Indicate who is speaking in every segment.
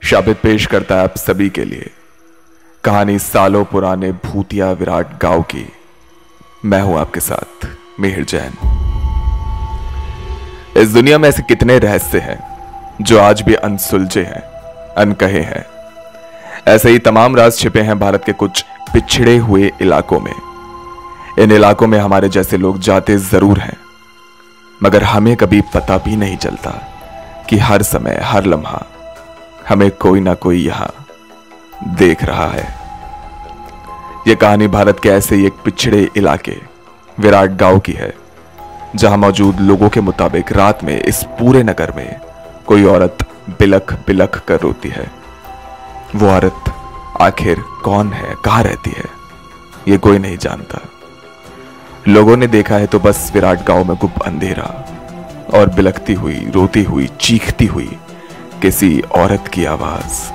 Speaker 1: शाबित पेश करता है आप सभी के लिए कहानी सालों पुराने भूतिया विराट गांव की। मैं हूं आपके साथ मिहिर जैन। इस दुनिया में ऐसे कितने रहस्य हैं जो आज भी अनसुलझे हैं, अनकहे हैं। ऐसे ही तमाम राज छिपे हैं भारत के कुछ पिछड़े हुए इलाकों में। इन इलाकों में हमारे जैसे लोग जाते जरूर हैं, मगर हमें कभी पता भी नहीं चलता कि हर समय हर लम्हा हमें कोई ना कोई यहां देख रहा है। यह कहानी भारत के ऐसे ही एक पिछड़े इलाके विराट गांव की है, जहां मौजूद लोगों के मुताबिक रात में इस पूरे नगर में कोई औरत बिलख बिलख कर रोती है। वो औरत आखिर कौन है, कहां रहती है, ये कोई नहीं जानता। लोगों ने देखा है तो बस विराट गांव में गुप्त अंधेरा और बिलखती हुई, रोती हुई, चीखती हुई किसी औरत की आवाज।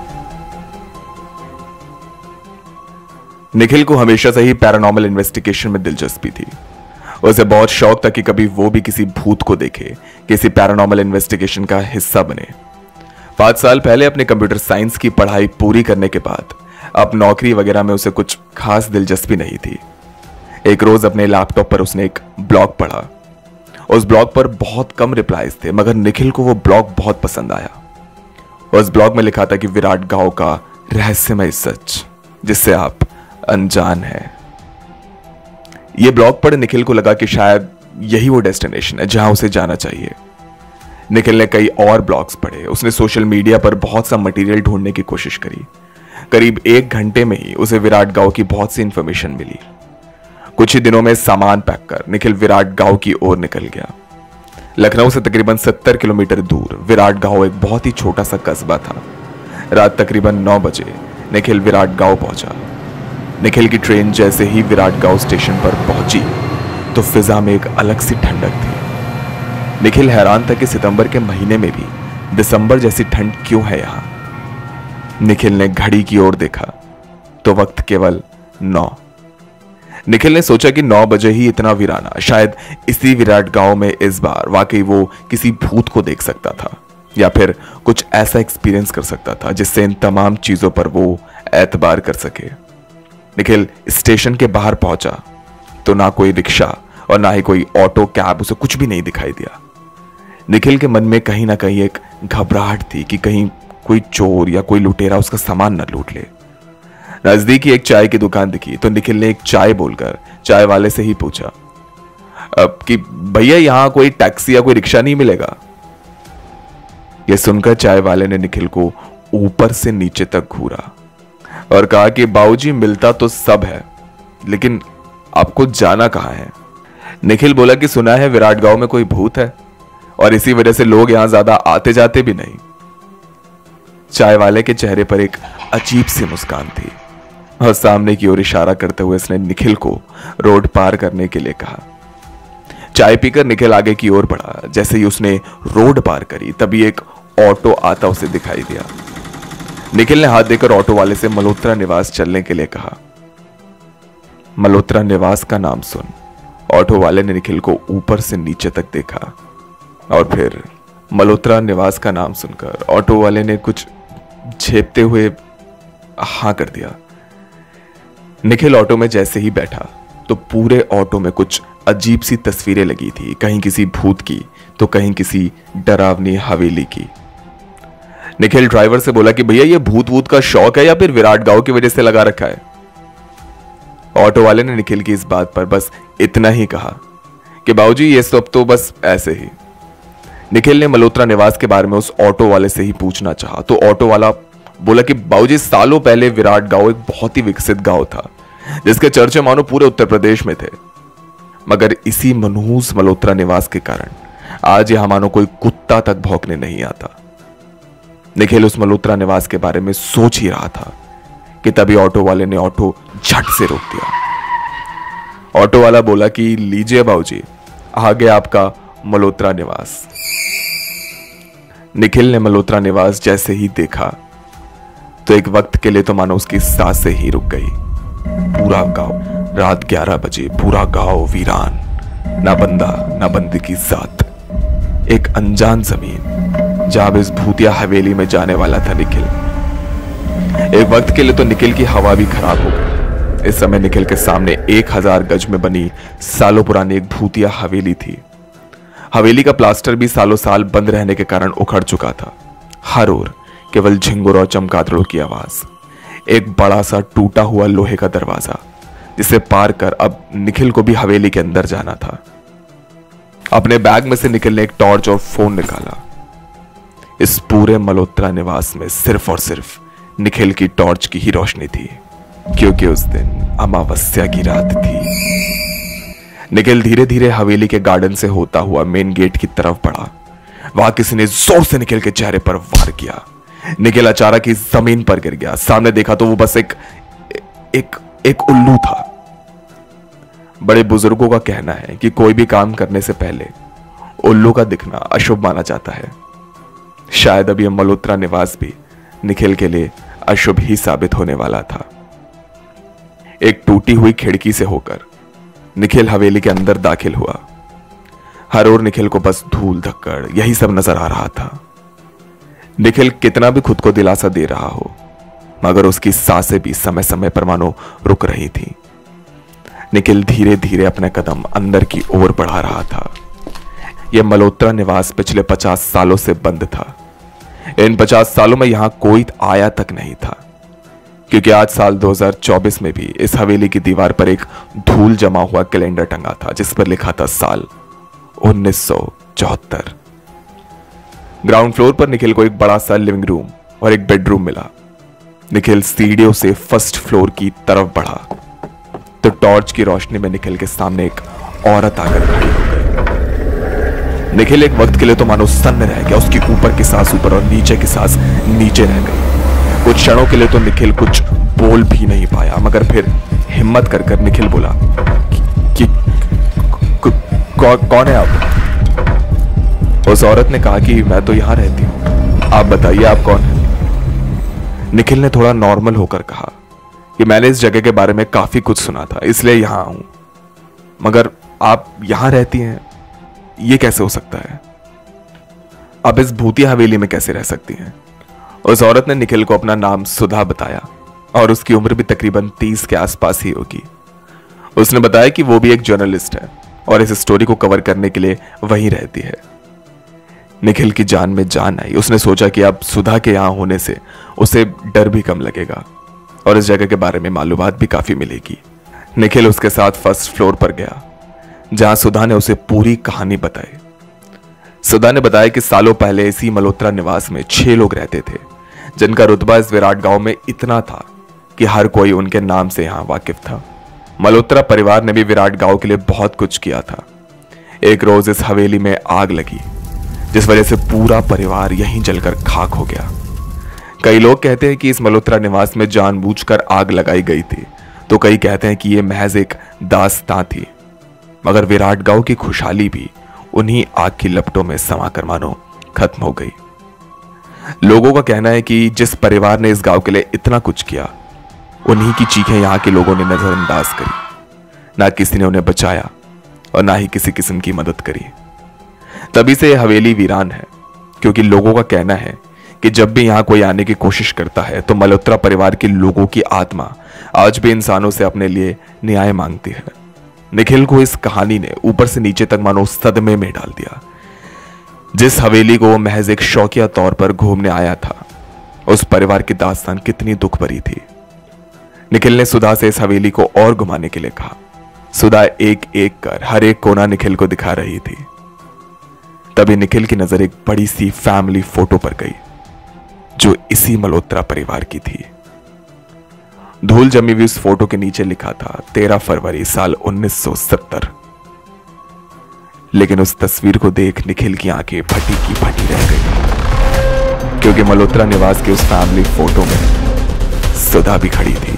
Speaker 1: निखिल को हमेशा से ही पैरानॉर्मल इन्वेस्टिगेशन में दिलचस्पी थी। उसे बहुत शौक था कि कभी वो भी किसी भूत को देखे, किसी पैरानॉर्मल इन्वेस्टिगेशन का हिस्सा बने। 5 साल पहले अपने कंप्यूटर साइंस की पढ़ाई पूरी करने के बाद अब नौकरी वगैरह में उसे कुछ खास दिलचस्पी नहीं थी। एक रोज अपने लैपटॉप पर उसने एक ब्लॉग पढ़ा। उस ब्लॉग पर बहुत कम रिप्लाईज थे, मगर निखिल को वो ब्लॉग बहुत पसंद आया। उस ब्लॉग में लिखा था कि विराट गांव का रहस्यमय सच जिससे आप अनजान हैं। यह ब्लॉग पढ़ निखिल को लगा कि शायद यही वो डेस्टिनेशन है जहां उसे जाना चाहिए। निखिल ने कई और ब्लॉग्स पढ़े। उसने सोशल मीडिया पर बहुत सा मटेरियल ढूंढने की कोशिश करी। करीब 1 घंटे में ही उसे विराट गांव की बहुत सी इंफॉर्मेशन मिली। कुछ ही दिनों में सामान पैक कर निखिल विराट गांव की ओर निकल गया। लखनऊ से तकरीबन 70 किलोमीटर दूर विराट गांव एक बहुत ही छोटा सा कस्बा था। रात तकरीबन 9 बजे निखिल विराट गांव पहुंचा। निखिल की ट्रेन जैसे ही विराट गांव स्टेशन पर पहुंची तो फिजा में एक अलग सी ठंडक थी। निखिल हैरान था कि सितंबर के महीने में भी दिसंबर जैसी ठंड क्यों है यहां। निखिल ने घड़ी की ओर देखा तो वक्त केवल 9। निखिल ने सोचा कि 9 बजे ही इतना वीराना, शायद इसी विराट गांव में इस बार वाकई वो किसी भूत को देख सकता था या फिर कुछ ऐसा एक्सपीरियंस कर सकता था जिससे इन तमाम चीजों पर वो एतबार कर सके। निखिल स्टेशन के बाहर पहुंचा तो ना कोई रिक्शा और ना ही कोई ऑटो कैब, उसे कुछ भी नहीं दिखाई दिया। निखिल के मन में कहीं ना कहीं एक घबराहट थी कि कहीं कोई चोर या कोई लुटेरा उसका सामान न लूट ले। नजदीकी एक चाय की दुकान दिखी तो निखिल ने एक चाय बोलकर चाय वाले से ही पूछा कि भैया यहां कोई टैक्सी या कोई रिक्शा नहीं मिलेगा। यह सुनकर चाय वाले ने निखिल को ऊपर से नीचे तक घूरा और कहा कि बाबूजी मिलता तो सब है, लेकिन आपको जाना कहां है। निखिल बोला कि सुना है विराट गांव में कोई भूत है और इसी वजह से लोग यहां ज्यादा आते जाते भी नहीं। चाय वाले के चेहरे पर एक अजीब सी मुस्कान थी और सामने की ओर इशारा करते हुए उसने निखिल को रोड पार करने के लिए कहा। चाय पीकर निखिल आगे की ओर बढ़ा। जैसे ही उसने रोड पार करी तभी एक ऑटो आता उसे दिखाई दिया। निखिल ने हाथ देकर ऑटो वाले से मल्होत्रा निवास चलने के लिए कहा। मल्होत्रा निवास का नाम सुन ऑटो वाले ने निखिल को ऊपर से नीचे तक देखा और फिर मल्होत्रा निवास का नाम सुनकर ऑटो वाले ने कुछ झेपते हुए हां कर दिया। निखिल ऑटो में जैसे ही बैठा तो पूरे ऑटो में कुछ अजीब सी तस्वीरें लगी थी, कहीं किसी भूत की तो कहीं किसी डरावनी हवेली की। निखिल ड्राइवर से बोला कि भैया ये भूत का शौक है या फिर विराट गांव की वजह से लगा रखा है। ऑटो वाले ने निखिल की इस बात पर बस इतना ही कहा कि बाबूजी ये सब तो बस ऐसे ही। निखिल ने मल्होत्रा निवास के बारे में उस ऑटो वाले से ही पूछना चाहा तो ऑटो वाला बोला कि बाबूजी सालों पहले विराट गांव एक बहुत ही विकसित गांव था जिसके चर्चे मानो पूरे उत्तर प्रदेश में थे, मगर इसी मनहूस मल्होत्रा निवास के कारण आज यहां मानो कोई कुत्ता तक भौंकने नहीं आता। निखिल उस मल्होत्रा निवास के बारे में सोच ही रहा था कि तभी ऑटो वाले ने ऑटो झट से रोक दिया। ऑटो वाला बोला कि लीजिए बाबूजी, आगे आपका मल्होत्रा निवास। निखिल ने मल्होत्रा निवास जैसे ही देखा तो एक वक्त के लिए तो मानो उसकी सांसें ही रुक गई। पूरा गांव रात 11 बजे, पूरा गांव वीरान, ना बंदा ना बंदी की जात। एक अनजान जमीन जहां इस भूतिया हवेली में जाने वाला था निखिल, एक वक्त के लिए तो निखिल की हवा भी खराब हो गई। इस समय निखिल के सामने 1000 गज में बनी सालों पुरानी एक भूतिया हवेली थी। हवेली का प्लास्टर भी सालों साल बंद रहने के कारण उखड़ चुका था। हर ओर केवल झिंगुर और चमगादड़ों की आवाज। एक बड़ा सा टूटा हुआ लोहे का दरवाजा, जिसे पार कर अब निखिल को भी हवेली के अंदर जाना था। अपने बैग में से निखिल ने एक टॉर्च और फोन निकाला। इस पूरे मल्होत्रा निवास में सिर्फ और सिर्फ निखिल की टॉर्च की ही रोशनी थी, क्योंकि उस दिन अमावस्या की रात थी। निखिल धीरे धीरे हवेली के गार्डन से होता हुआ मेन गेट की तरफ बढ़ा। वहां किसी ने जोर से निखिल के चेहरे पर वार किया। निखिल अचानक ही जमीन पर गिर गया। सामने देखा तो वो बस एक उल्लू था। बड़े बुजुर्गों का कहना है कि कोई भी काम करने से पहले उल्लू का दिखना अशुभ माना जाता है। शायद अब यह मल्होत्रा निवास भी निखिल के लिए अशुभ ही साबित होने वाला था। एक टूटी हुई खिड़की से होकर निखिल हवेली के अंदर दाखिल हुआ। हर ओर निखिल को बस धूल धक्कड़ यही सब नजर आ रहा था। निखिल कितना भी खुद को दिलासा दे रहा हो, मगर उसकी सांसें भी समय समय पर मानो रुक रही थी। निखिल धीरे धीरे अपने कदम अंदर की ओर बढ़ा रहा था। यह मल्होत्रा निवास पिछले 50 सालों से बंद था। इन 50 सालों में यहां कोई आया तक नहीं था, क्योंकि आज साल 2024 में भी इस हवेली की दीवार पर एक धूल जमा हुआ कैलेंडर टंगा था, जिस पर लिखा था साल 1974। ग्राउंड फ्लोर पर निखिल को एक बड़ा सा लिविंग रूम और एक बेडरूम मिला। निखिल सीढ़ियों से फर्स्ट फ्लोर की तरफ बढ़ा तो टॉर्च की रोशनी में निखिल के सामने एक औरत आकर खड़ी हो गई। निखिल एक वक्त के लिए तो मानो सन्न रह गया। उसकी ऊपर की सांस ऊपर और नीचे की सांस नीचे रह गई। कुछ क्षणों के लिए तो निखिल कुछ बोल भी नहीं पाया, मगर फिर हिम्मत कर निखिल बोला कि कौन है आप? उस औरत ने कहा कि मैं तो यहां रहती हूं, आप बताइए आप कौन है? निखिल ने थोड़ा नॉर्मल होकर कहा कि मैंने इस जगह के बारे में काफी कुछ सुना था, इसलिए यहां हूं। मगर आप यहां रहती हैं, यह कैसे हो सकता है? आप इस भूतिया हवेली में कैसे रह सकती हैं? उस औरत ने निखिल को अपना नाम सुधा बताया और उसकी उम्र भी तकरीबन 30 के आसपास ही होगी। उसने बताया कि वो भी एक जर्नलिस्ट है और इस स्टोरी को कवर करने के लिए वहीं रहती है। निखिल की जान में जान आई। उसने सोचा कि अब सुधा के यहां होने से उसे डर भी कम लगेगा और इस जगह के बारे में मालूमात भी काफी मिलेगी। निखिल उसके साथ फर्स्ट फ्लोर पर गया, जहां सुधा ने उसे पूरी कहानी बताई। सुधा ने बताया कि सालों पहले इसी मल्होत्रा निवास में 6 लोग रहते थे, जिनका रुतबा इस विराट गांव में इतना था कि हर कोई उनके नाम से यहां वाकिफ था। मल्होत्रा परिवार ने भी विराट गांव के लिए बहुत कुछ किया था। एक रोज इस हवेली में आग लगी, जिस वजह से पूरा परिवार यहीं जलकर खाक हो गया। कई लोग कहते हैं कि इस मल्होत्रा निवास में जानबूझकर आग लगाई गई थी, तो कई कहते हैं कि यह महज एक दास्तां थी। मगर विराट गांव की खुशहाली भी उन्हीं आग की लपटों में समाकर मानो खत्म हो गई। लोगों का कहना है कि जिस परिवार ने इस गांव के लिए इतना कुछ किया, उन्हीं की चीखें यहां के लोगों ने नजरअंदाज करी। ना किसी ने उन्हें बचाया और ना ही किसी किस्म की मदद करी। तभी से यह हवेली वीरान है, क्योंकि लोगों का कहना है कि जब भी यहां कोई आने की कोशिश करता है तो मल्होत्रा परिवार के लोगों की आत्मा आज भी इंसानों से अपने लिए न्याय मांगती है। निखिल को इस कहानी ने ऊपर से नीचे तक मानो सदमे में डाल दिया। जिस हवेली को वो महज एक शौकिया तौर पर घूमने आया था, उस परिवार की दास्तान कितनी दुख भरी थी। निखिल ने सुधा से इस हवेली को और घुमाने के लिए कहा। सुधा एक एक कर हर एक कोना निखिल को दिखा रही थी। तभी निखिल की नजर एक बड़ी सी फैमिली फोटो पर गई, जो इसी मल्होत्रा परिवार की थी। धूल जमी हुई उस फोटो के नीचे लिखा था 13 फरवरी साल 1970। लेकिन उस तस्वीर को देख निखिल की आंखें फटी की फटी रह गई, क्योंकि मल्होत्रा निवास के उस फैमिली फोटो में सुधा भी खड़ी थी।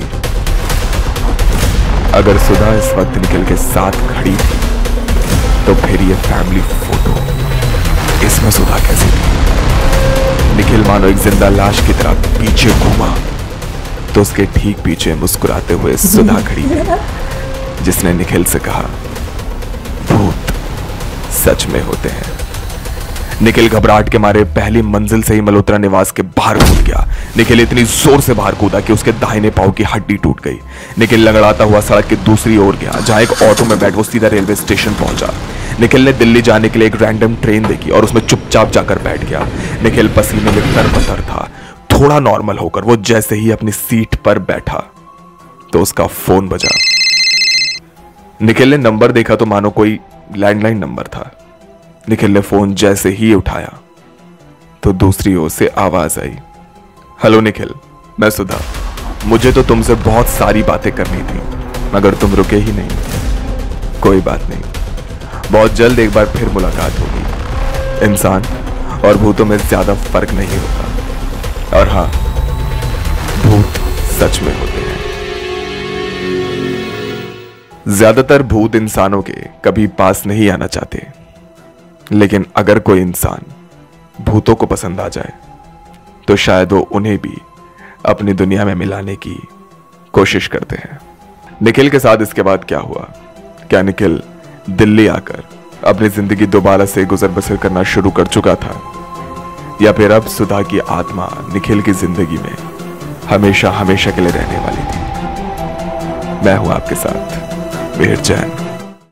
Speaker 1: अगर सुधा इस वक्त निखिल के साथ खड़ी थी, तो फिर ये फैमिली फोटो इसमें सुधा कैसे थी? निखिल मानो एक जिंदा लाश की तरह पीछे घूमा तो उसके ठीक पीछे मुस्कुराते हुए सुधा खड़ी थी, जिसने निखिल से कहा, भूत सच में होते हैं। निखिल घबराहट के मारे पहली मंजिल से ही मल्होत्रा निवास के बाहर कूद गया। निखिल इतनी जोर से बाहर कूदा कि उसके दाहिने पांव की हड्डी टूट गई। निखिल लंगड़ाता हुआ सड़क की दूसरी ओर गया, जहां एक ऑटो में बैठ वो सीधा रेलवे स्टेशन पहुंचा। निखिल ने दिल्ली जाने के लिए एक रैंडम ट्रेन देखी और उसमें चुपचाप जाकर बैठ गया। निखिल पसीने में तरबतर था। थोड़ा नॉर्मल होकर वो जैसे ही अपनी सीट पर बैठा तो उसका फोन बजा। निखिल ने नंबर देखा तो मानो कोई लैंडलाइन नंबर था। निखिल ने फोन जैसे ही उठाया तो दूसरी ओर से आवाज आई। हेलो निखिल, मैं सुधा। मुझे तो तुमसे बहुत सारी बातें करनी थी मगर तुम रुके ही नहीं। कोई बात नहीं, बहुत जल्द एक बार फिर मुलाकात होगी। इंसान और भूतों में ज्यादा फर्क नहीं होता। और हाँ, भूत सच में होते हैं। ज्यादातर भूत इंसानों के कभी पास नहीं आना चाहते, लेकिन अगर कोई इंसान भूतों को पसंद आ जाए तो शायद वो उन्हें भी अपनी दुनिया में मिलाने की कोशिश करते हैं। निखिल के साथ इसके बाद क्या हुआ? क्या निखिल दिल्ली आकर अपनी जिंदगी दोबारा से गुजर बसर करना शुरू कर चुका था, या फिर अब सुधा की आत्मा निखिल की जिंदगी में हमेशा हमेशा के लिए रहने वाली थी? मैं हूं आपके साथ मिहिर जैन।